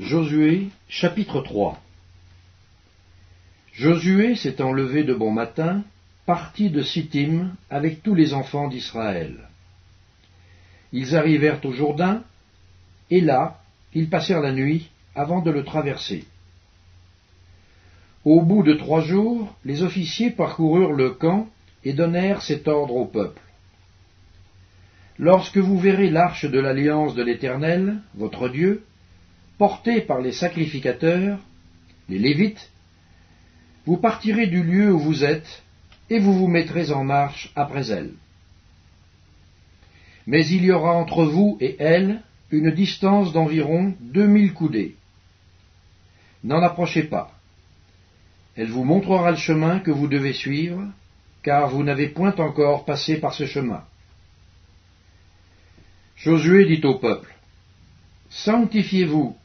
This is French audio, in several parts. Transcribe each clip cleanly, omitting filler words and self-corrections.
Josué, chapitre 3. Josué s'étant levé de bon matin, partit de Sittim avec tous les enfants d'Israël. Ils arrivèrent au Jourdain, et là, ils passèrent la nuit avant de le traverser. Au bout de 3 jours, les officiers parcoururent le camp et donnèrent cet ordre au peuple. Lorsque vous verrez l'arche de l'alliance de l'Éternel, votre Dieu, portée par les sacrificateurs, les Lévites, vous partirez du lieu où vous êtes, et vous vous mettrez en marche après elle. Mais il y aura entre vous et elle une distance d'environ 2000 coudées. N'en approchez pas. Elle vous montrera le chemin que vous devez suivre, car vous n'avez point encore passé par ce chemin. Josué dit au peuple, « Sanctifiez-vous,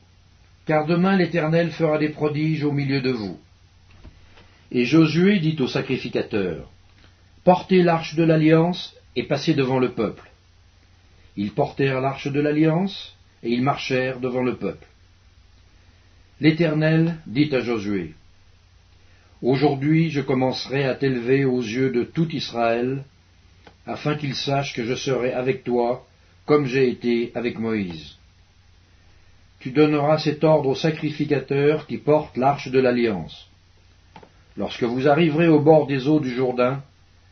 car demain l'Éternel fera des prodiges au milieu de vous. » Et Josué dit aux sacrificateurs, « Portez l'arche de l'alliance et passez devant le peuple. » Ils portèrent l'arche de l'alliance et ils marchèrent devant le peuple. L'Éternel dit à Josué, « Aujourd'hui je commencerai à t'élever aux yeux de tout Israël, afin qu'ils sachent que je serai avec toi, comme j'ai été avec Moïse. Tu donneras cet ordre aux sacrificateurs qui portent l'arche de l'alliance. Lorsque vous arriverez au bord des eaux du Jourdain,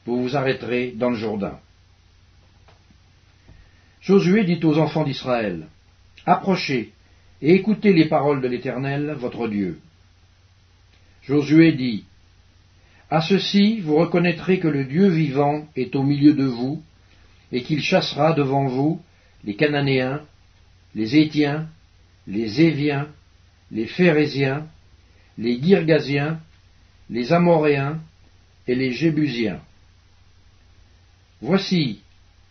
vous vous arrêterez dans le Jourdain. » Josué dit aux enfants d'Israël, « Approchez et écoutez les paroles de l'Éternel, votre Dieu. » Josué dit, « À ceci vous reconnaîtrez que le Dieu vivant est au milieu de vous, et qu'il chassera devant vous les Cananéens, les Hétiens, les Éviens, les Phéréziens, les Girgasiens, les Amoréens et les Jébusiens. Voici,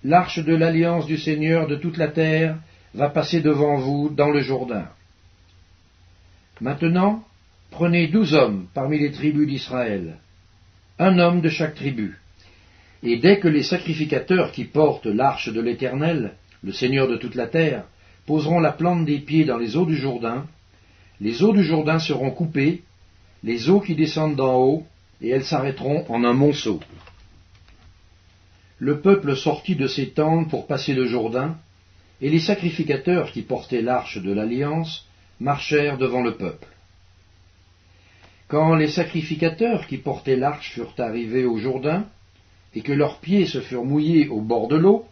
l'arche de l'alliance du Seigneur de toute la terre va passer devant vous dans le Jourdain. Maintenant, prenez 12 hommes parmi les tribus d'Israël, un homme de chaque tribu. Et dès que les sacrificateurs qui portent l'arche de l'Éternel, le Seigneur de toute la terre, poseront la plante des pieds dans les eaux du Jourdain, les eaux du Jourdain seront coupées, les eaux qui descendent d'en haut, et elles s'arrêteront en un monceau. » Le peuple sortit de ses tentes pour passer le Jourdain, et les sacrificateurs qui portaient l'arche de l'Alliance marchèrent devant le peuple. Quand les sacrificateurs qui portaient l'arche furent arrivés au Jourdain, et que leurs pieds se furent mouillés au bord de l'eau,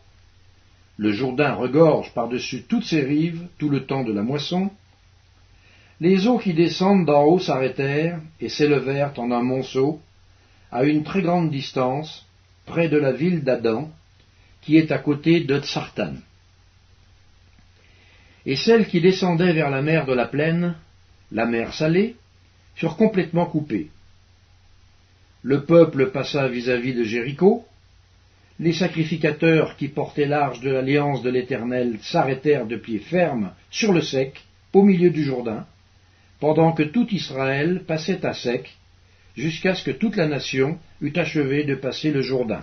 le Jourdain regorge par-dessus toutes ses rives tout le temps de la moisson, les eaux qui descendent d'en haut s'arrêtèrent et s'élevèrent en un monceau, à une très grande distance, près de la ville d'Addan, qui est à côté de Tsartan. Et celles qui descendaient vers la mer de la plaine, la mer Salée, furent complètement coupées. Le peuple passa vis-à-vis de Jéricho. Les sacrificateurs qui portaient l'arche de l'alliance de l'Éternel s'arrêtèrent de pied ferme sur le sec, au milieu du Jourdain, pendant que tout Israël passait à sec, jusqu'à ce que toute la nation eût achevé de passer le Jourdain.